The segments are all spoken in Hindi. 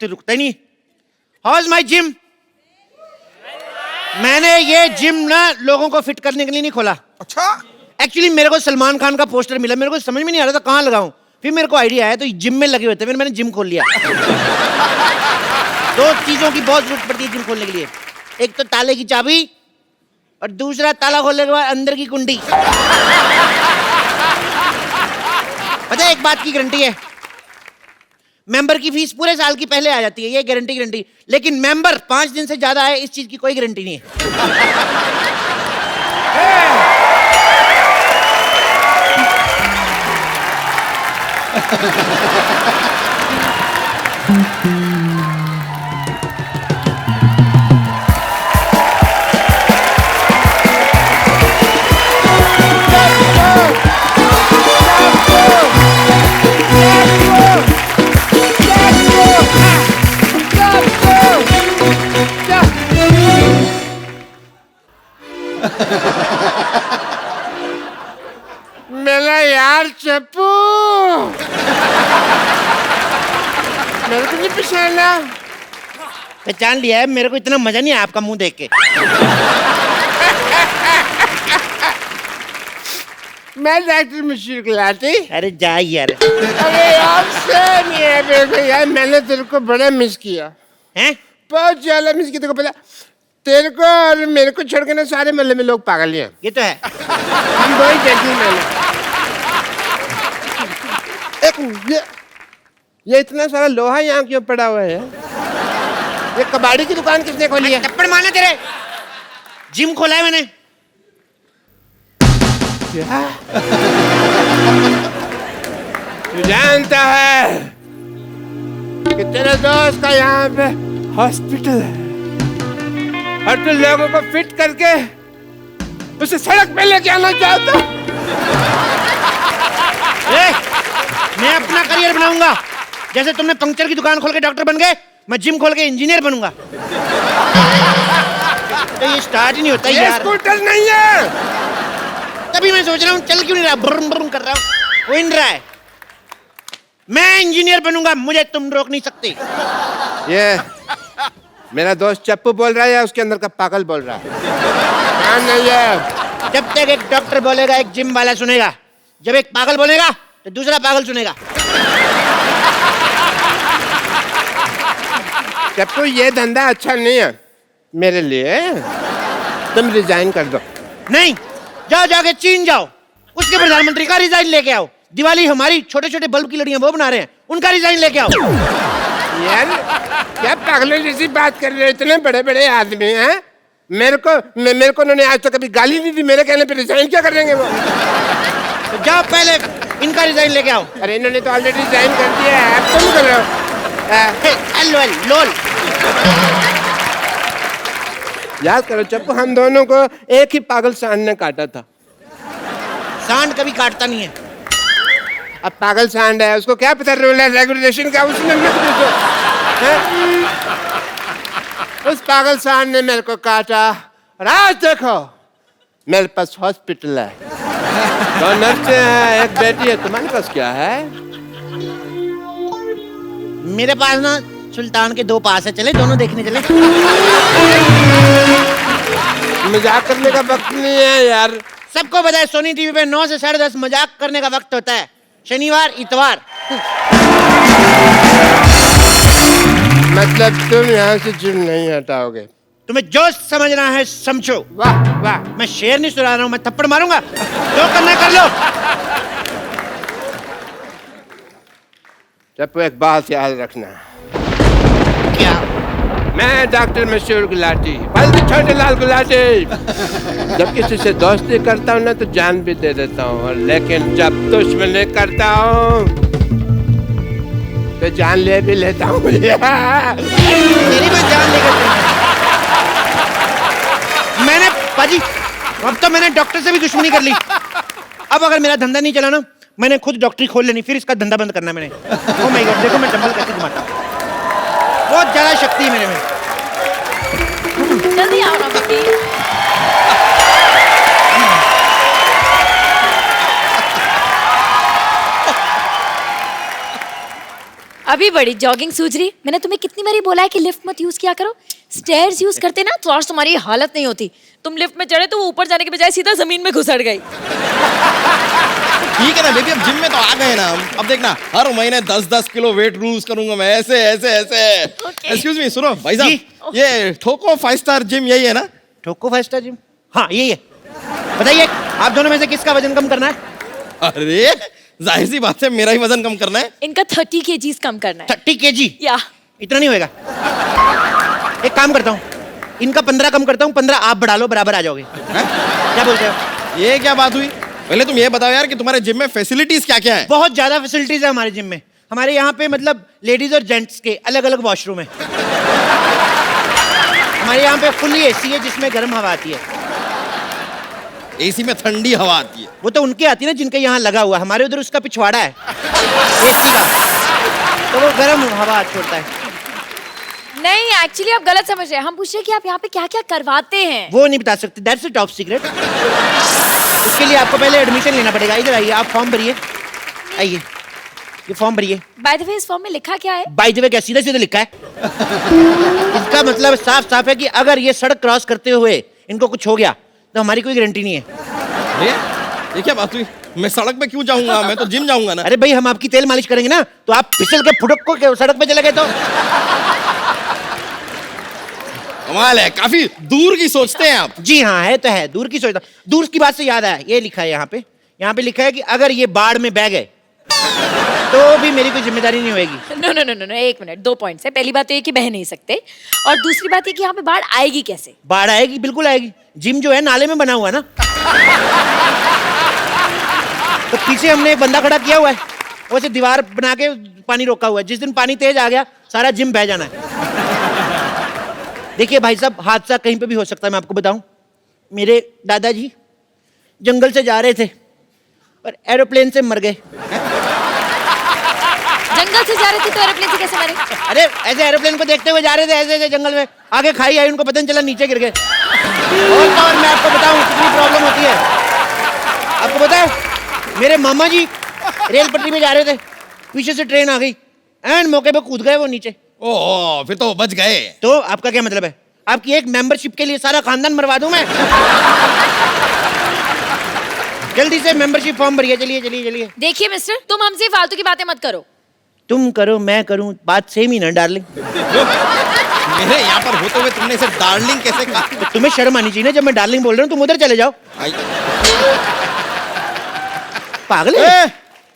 तो रुकता ही नहीं। How is my gym? मैंने ये जिम ना लोगों को फिट करने के लिए नहीं खोला। अच्छा, एक्चुअली मेरे को सलमान खान का पोस्टर मिला, मेरे को समझ में नहीं आ रहा था कहाँ लगाऊं। फिर मेरे को आइडिया आया तो जिम में लगे हुए थे, फिर मैंने जिम खोल लिया। दो चीजों की बहुत जरूरत पड़ती है जिम खोलने के लिए, एक तो ताले की चाबी और दूसरा ताला खोलने के बाद अंदर की कुंडी। पता है एक बात की गारंटी है, मेंबर की फीस पूरे साल की पहले आ जाती है, ये गारंटी। लेकिन मेंबर 5 दिन से ज्यादा है, इस चीज की कोई गारंटी नहीं है। मेरा यार चप्पू, मेरे को नहीं पहचाना। पहचान लिया है, मेरे को इतना मजा नहीं आया आपका मुंह देख के। मैं डॉक्टर मशहूर गुलाटी। अरे जा यार। अरे यार सेम ही है देखो यार, मैंने तेरे को बड़ा मिस किया हैं? बहुत ज्यादा मिस किया। तेरे को पता, तेरे को और मेरे को छोड़ के ना सारे मोहल्ले में लोग पागल ही हैं। ये तो है। हम दो ही जेंटलमैन हैं। ये इतना सारा लोहा यहाँ क्यों पड़ा हुआ है? ये कबाड़ी की दुकान किसने खोली है? थप्पड़ मारना तेरे, जिम खोला है मैंने। क्या? तू जानता है कि तेरे दोस्त का यहाँ पे हॉस्पिटल है और तू लोगों को फिट करके उसे सड़क पे लेके आना चाहता? मैं अपना करियर बनाऊंगा, जैसे तुमने पंक्चर की दुकान खोल के डॉक्टर बन गए, मैं जिम खोल के इंजीनियर बनूंगा। तो ये स्टार्ट ही नहीं होता यार। स्कूटर नहीं है, तभी मैं सोच रहा हूँ चल क्यों नहीं रहा, ब्रुम ब्रुम कर रहा हूँ, हो ही नहीं रहा है। मैं इंजीनियर बनूंगा, मुझे तुम रोक नहीं सकते। ये मेरा दोस्त चप्पू बोल रहा है या उसके अंदर का पागल बोल रहा है? हाँ नहीं है। जब तक एक डॉक्टर बोलेगा एक जिम वाला सुनेगा, जब एक पागल बोलेगा तो दूसरा पागल सुनेगा। चप्पू ये धंधा अच्छा नहीं है मेरे लिए, तुम रिजाइन कर दो। नहीं, जाओ जाके चीन जाओ, उसके प्रधानमंत्री का रिजाइन लेके आओ। दिवाली हमारी छोटे छोटे बल्ब की लड़ियां वो बना रहे हैं, उनका रिजाइन लेके आओ। यार क्या पागलों जैसी बात कर रहे हो, इतने बड़े बड़े आदमी हैं। मेरे को उन्होंने आज तक कभी गाली नहीं दी, मेरे कहने पे रिजाइन क्या करेंगे वो? तो जाओ पहले इनका रिजाइन लेके आओ। अरे इन्होंने तो ऑलरेडी रिजाइन कर दिया है, अब तुम कर रहे हो। लोल। याद करो चप्पू, हम दोनों को एक ही पागल सांड ने काटा था। सांड कभी काटता नहीं है। अब पागल सांड है, उसको क्या पता रूल है रेगुलेशन का, उसने मत पूछो। उस पागल सांड ने मेरे को काटा और आज देखो मेरे पास हॉस्पिटल है, 2 नर्सें हैं, एक बेटी है। तुम्हारे पास क्या है? मेरे पास ना सुल्तान के 2 पास है, चले दोनों देखने चले। मजाक करने का वक्त नहीं है यार। सबको पता है सोनी टीवी पे 9 से 10:30 मजाक करने का वक्त होता है, शनिवार इतवार। मतलब तुम यहाँ से जिम नहीं हटाओगे? तुम्हें जो समझना है समझो। वाह वाह, मैं शेर नहीं सुना रहा हूँ, मैं थप्पड़ मारूंगा, जो करना है कर लो। चप्पू एक बात याद रखना। क्या? मैं डॉक्टर मशहूर गुलाटी, बल्कि छोटे लाल गुलाटी। जब किसी से दोस्ती करता हूँ ना तो जान भी दे देता हूँ, लेकिन जब दुश्मनी करता हूँ तो जान ले भी लेता हूँ। मेरी मैं जान लेकर मैंने पाजी, अब तो मैंने डॉक्टर से भी दुश्मनी कर ली। अब अगर मेरा धंधा नहीं चला ना, मैंने खुद डॉक्टरी खोल लेनी, फिर इसका धंधा बंद करना मैंने। ओह माय गॉड, देखो मैं डंबल कैसे घुमाता हूँ, बहुत ज्यादा शक्ति है मेरे में। जल्दी आओ ना बेटी। अभी बड़ी जॉगिंग सूझ रही। मैंने तुम्हें कितनी बारी बोला है कि लिफ्ट मत यूज किया करो। स्टेयर्स यूज करते ना तो आज तुम्हारी हालत नहीं होती। तुम लिफ्ट में चढ़े तो वो ऊपर जाने के बजाय सीधा जमीन में घुसड़ गई। ठीक है ना बेबी, अब जिम में तो आ गए ना हम। अब देखना हर महीने 10-10 किलो वेट लूज करूंगा मैं, ऐसे ऐसे ऐसे। Okay. एक्सक्यूज मी, सुनो भाई जी। साहब, ये ठोको 5 स्टार जिम यही है ना? ठोको 5 स्टार जिम, हाँ यही है। बताइए आप दोनों में से किसका वजन कम करना है? अरे जाहिर सी बात है, मेरा ही वजन कम करना है। इनका 30 kgs कम करना है। 30 kg? या इतना नहीं होएगा। एक काम करता हूँ, इनका 15 कम करता हूँ, 15 आप बढ़ा लो, बराबर आ जाओगे। क्या बोलते हो? ये क्या बात हुई? पहले तुम ये बताओ यार कि तुम्हारे जिम में फैसिलिटीज क्या क्या है? बहुत ज्यादा फैसिलिटीज है हमारे जिम में। हमारे यहाँ पे मतलब लेडीज और जेंट्स के अलग अलग वॉशरूम है। हमारे यहाँ पे फुल्ली एसी है जिसमें गर्म हवा आती है। एसी में ठंडी हवा आती है। वो तो उनके आती है ना जिनके यहाँ लगा हुआ, हमारे उधर उसका पिछवाड़ा है एसी का, तो वो गर्म हवा छोड़ता है। नहीं, एक्चुअली आप गलत समझ रहे हैं। हम पूछ रहे हैं कि आप यहाँ पे क्या क्या करवाते हैं। वो नहीं बता सकते, दैट्स अ टॉप सीक्रेट। उसके लिए आपको पहले एडमिशन लेना पड़ेगा। इधर आइए, आप फॉर्म भरिए। आइए, ये फॉर्म भरिए। बाय द वे इस फॉर्म में लिखा क्या है? बाय द वे क्या सीधा सीधा लिखा है? इसका मतलब साफ साफ है कि अगर ये सड़क क्रॉस करते हुए इनको कुछ हो गया तो हमारी कोई गारंटी नहीं है। ये क्या बात हुई? मैं सड़क पे क्यों जाऊंगा? मैं तो जिम जाऊंगा ना। अरे भाई, हम आपकी तेल मालिश करेंगे ना, तो आप फिसल के फुटक को सड़क पे चले गए तो? कमाल है, काफी दूर की सोचते हैं आप। जी हाँ, है तो है, दूर की सोचता। दूर की बात से याद आया, ये लिखा है यहाँ पे लिखा है कि अगर ये बाढ़ में बह गए तो भी मेरी कोई जिम्मेदारी नहीं होगी। नो नो नो नो, एक मिनट, 2 पॉइंट्स है। पहली बात तो ये कि बह नहीं सकते, और दूसरी बात ये कि यहाँ पे बाढ़ आएगी कैसे? बाढ़ आएगी, बिल्कुल आएगी। जिम जो है नाले में बना हुआ है ना, तो पीछे हमने एक बंदा खड़ा किया हुआ है, वैसे दीवार बना के पानी रोका हुआ है। जिस दिन पानी तेज आ गया सारा जिम बह जाना है। देखिए भाई साहब, हादसा कहीं पे भी हो सकता है। मैं आपको बताऊं, मेरे दादाजी जंगल से जा रहे थे और एरोप्लेन से मर गए। जंगल से जा रहे थे तो एरोप्लेन से कैसे मरे? अरे ऐसे एरोप्लेन को देखते हुए जा रहे थे, ऐसे ऐसे जंगल में, आगे खाई आई, उनको पता नहीं चला, नीचे गिर गए। और मैं आपको बताऊं कितनी प्रॉब्लम होती है। आपको पता है, मेरे मामा जी रेल पटरी में जा रहे थे, पीछे से ट्रेन आ गई, एंड मौके पे कूद गए वो नीचे। ओह, फिर तो बच गए। तो आपका क्या मतलब है? आपकी एक मेंबरशिप के लिए सारा खानदान मरवा दूं मैं? जल्दी से मेंबरशिप फॉर्म भरिए, चलिए चलिए चलिए। देखिए मिस्टर, तुम हमसे फालतू की बातें मत करो। तुम करो मैं करूं, बात सेम ही ना डार्लिंग। मेरे यहाँ पर होते हुए तुमने इसे डार्लिंग कैसे कहा? तो तुम्हें शर्म आनी चाहिए ना, जब मैं डार्लिंग बोल रहा हूँ तुम उधर चले जाओ। पागल है?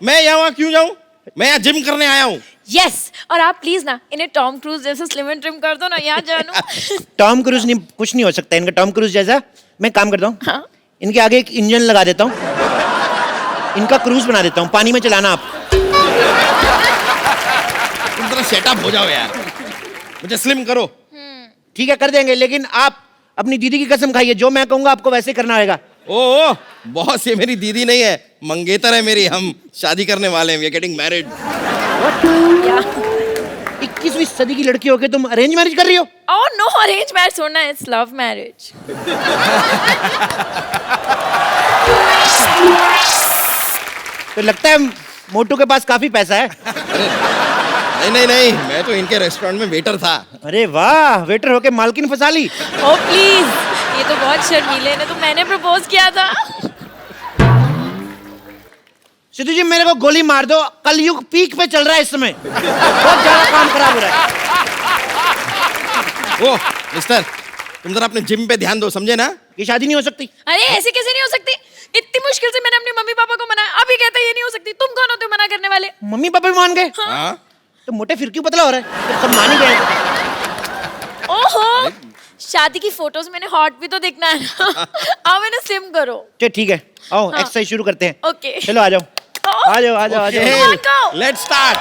मैं यहाँ क्यों जाऊँ? मैं यहाँ जिम करने आया हूँ। यस, और आप प्लीज ना इन्हें टॉम क्रूज जैसे स्लिम एंड ट्रिम कर दो ना, यहाँ जानू। टॉम क्रूज नहीं, कुछ नहीं हो सकता इनका टॉम क्रूज जैसा। मैं काम करता हूँ, हाँ? इनके आगे एक इंजन लगा देता हूँ, इनका क्रूज बना देता हूँ, पानी में चलाना आप। तुम जरा सेटअप हो जाओ यार, मुझे स्लिम करो। ठीक है कर देंगे, लेकिन आप अपनी दीदी की कसम खाइए, जो मैं कहूंगा आपको वैसे करना होगा। ओह बॉस, ये मेरी दीदी नहीं है, मंगेतर है मेरी। हम शादी करने वाले हैं, वी आर गेटिंग मैरिड। क्या? 21वीं सदी की लड़की होके तुम अरेंज मैरिज कर रही हो? ओह नो, अरेंज मैरिज छोड़ना, इट्स लव मैरिज। तो लगता है मोटू के पास काफी पैसा है। नहीं नहीं नहीं, मैं तो इनके रेस्टोरेंट में वेटर था। अरे वाह, वेटर होके मालकिन फंसा ली। ओह प्लीज, ये तो बहुत शर्मीले हैं, तो मैंने प्रपोज किया था। सिद्धू जी मेरे को गोली मार दो, कलयुग पीक पे चल रहा है इस समय, बहुत ज्यादा काम खराब हो रहा है। ओह मिस्टर, तुम जरा अपने जिम पे ध्यान दो, समझे ना? ये शादी नहीं हो सकती। अरे ऐसे कैसे नहीं हो सकती? इतनी मुश्किल से मैंने अपने मम्मी पापा को मनाया, अभी कहते हैं ये नहीं हो सकती। तुम कौन होते हो मना करने वाले? मम्मी पापा भी मान गए? हाँ? तो मोटे फिर क्यों पतला हो रहा है? तो सब मान ही गए। ओहो, शादी की फोटोज मैंने हॉट भी तो देखना है ना। आओ मैंने स्लिम करो। चलो ठीक है, आओ हाँ। एक्सरसाइज शुरू करते हैं। ओके। चलो आ जाओ, आ जाओ आ जाओ आ जाओ। Come on, go. Let's start.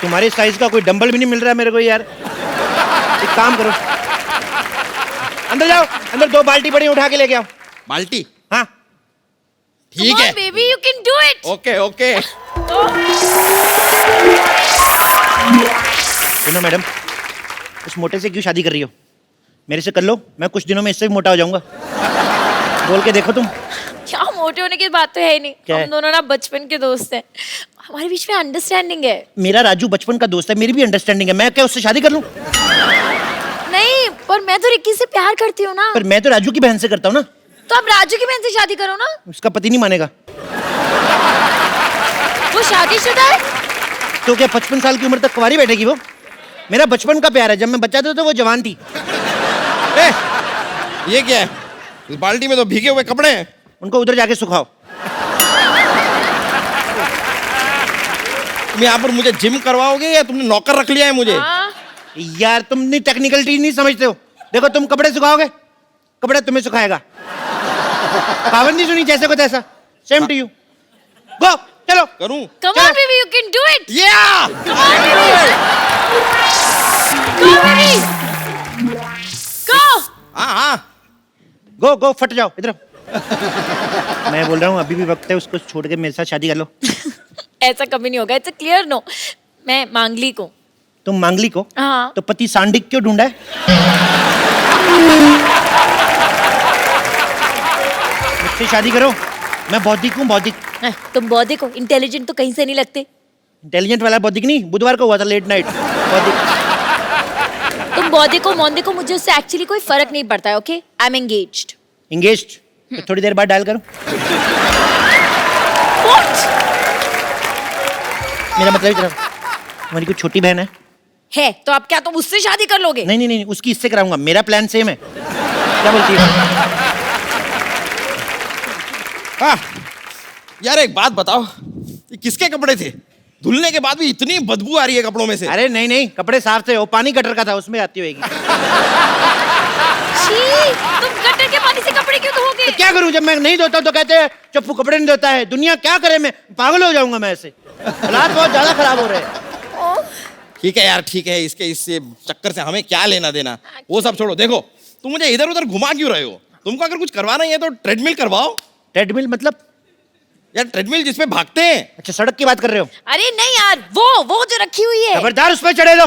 तुम्हारे साइज का कोई डंबल भी नहीं मिल रहा है मेरे को यार। एक काम करो, अंदर जाओ, अंदर 2 बाल्टी बड़ी उठा के लेके आओ। बाल्टी? हाँ ठीक है। Baby, you can do it. Okay okay. सुनो मैडम, उस मोटे से क्यों शादी कर रही हो? मेरे से कर लो, मैं कुछ दिनों में इससे भी मोटा हो जाऊंगा। बोल के देखो तुम। क्या मोटे होने की बात तो है ही नहीं। क्या है? हम दोनों ना बचपन के दोस्त हैं, हमारे बीच में अंडरस्टैंडिंग है। मेरा राजू बचपन का दोस्त है, मेरी भी अंडरस्टैंडिंग है, मैं क्या उससे शादी कर लूं? नहीं, पर मैं तो रिक्की से प्यार करती हूँ ना। पर मैं तो राजू की बहन से करता हूँ ना। तो आप राजू की बहन से शादी करो ना। उसका पति नहीं मानेगा। वो शादीशुदा है। तो क्या 55 साल की उम्र तक कुंवारी बैठेगी वो? मेरा बचपन का प्यार है, जब मैं बच्चा था तो वो जवान थी। ए, ये क्या है? इस बाल्टी में तो भीगे हुए कपड़े हैं। उनको उधर जाके सुखाओ। तुम यहाँ पर मुझे जिम करवाओगे या तुमने नौकर रख लिया है मुझे? हाँ। यार तुम नहीं टेक्निकलिटी नहीं समझते हो। देखो तुम कपड़े सुखाओगे, कपड़े तुम्हें सुखाएगा। कहावत नहीं सुनी, जैसे को तैसा। Same to you. गो, चलो। करूं? Come on baby, you can do it. Yeah! Come on baby. Go baby. Go. हाँ हाँ। गो गो, फट जाओ, इधर आओ। मैं बोल रहा हूँ अभी भी वक्त है, उसको छोड़ के मेरे साथ शादी कर लो। ऐसा कभी नहीं होगा, इट्स अ क्लियर नो। मैं मांगली को। तुम मांगली को? हाँ। तो पति सांडिक क्यों ढूंढा है? मुझसे शादी करो, मैं बौद्धिक हूँ, बौद्धिक। तुम बौद्धिक हो, इंटेलिजेंट तो कहीं से नहीं लगते। इंटेलिजेंट वाला बौद्धिक नहीं, बुधवार को हुआ था लेट नाइट बौद्धिक। तुम बौद्धिक हो, मौद्धिक हो, मुझे उससे एक्चुअली कोई फर्क नहीं पड़ता है। Okay, I am engaged. Engaged? तो थोड़ी देर बाद डायल करो। What? मेरा मतलब इधर आओ। हमारी कोई छोटी बहन है? तो आप क्या तुम उससे शादी कर लोगे? नहीं नहीं नहीं, उसकी इससे कराऊंगा, मेरा प्लान सेम है। क्या बोलती है? हाँ यार, एक बात बताओ, ये किसके कपड़े थे? धुलने के बाद भी इतनी बदबू आ रही है कपड़ों में से। अरे नहीं नहीं, कपड़े साफ थे, वो पानी गटर का था, उसमें आती होगी। छी, तुम गटर के पानी से कपड़े क्यों धोगे? तो क्या करूं, जब मैं नहीं धोता तो कहते हैं चप्पू कपड़े नहीं धोता है। दुनिया क्या करे, मैं पागल हो जाऊंगा मैं ऐसे। हालात बहुत ज्यादा खराब हो रहे हैं। ठीक है यार, ठीक है, इसके इससे चक्कर से हमें क्या लेना देना, वो सब छोड़ो। देखो तुम मुझे इधर उधर घुमा क्यों रहे हो? तुमको अगर कुछ करवाना ही है तो ट्रेडमिल करवाओ। ट्रेडमिल मतलब? यार ट्रेडमिल जिसपे भागते हैं। अच्छा, सड़क की बात कर रहे हो? अरे नहीं यार, वो जो रखी हुई है। खबरदार उस पर चढ़े दो।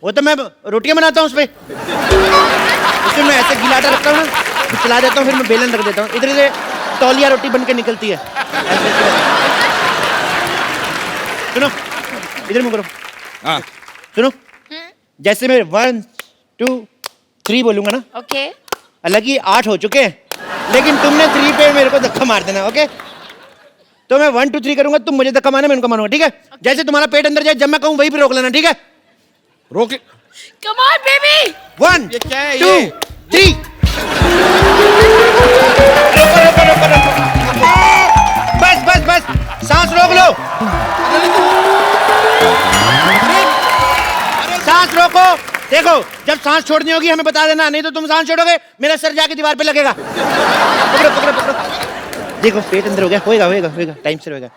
वो तो मैं रोटियां बनाता हूँ उस पे। उसमें मैं ऐसे गिलाटा रखता हूँ ना, फिर चला देता हूँ, फिर मैं बेलन रख देता हूँ, इधर से तौलिया रोटी बन के निकलती है। सुनो, इधर मुंह करो। हाँ सुनो, जैसे मैं 1 2 3 बोलूंगा ना, ओके। अलग ही 8 हो चुके हैं, लेकिन तुमने 3 पे मेरे को धक्का मार देना। ओके, तो मैं 1 2 3 करूंगा, तुम मुझे धक्का मारना, मैं उनको मारूंगा, ठीक है? जैसे तुम्हारा पेट अंदर जाए, जब मैं कहूँ वहीं पे रोक लेना, ठीक है? रोक। Come on baby. 1 ये क्या है 2 ये? 3। रोको रोको रोको रोको, बस बस बस, सांस रोक लो, सांस रोको। देखो, जब सांस छोड़नी होगी हमें बता देना, नहीं तो तुम सांस छोड़ोगे मेरा सर जाके दीवार पे लगेगा। पकड़ो पकड़ो पकड़ो। देखो पेट अंदर हो गया, होएगा होएगा होएगा, टाइम से होएगा।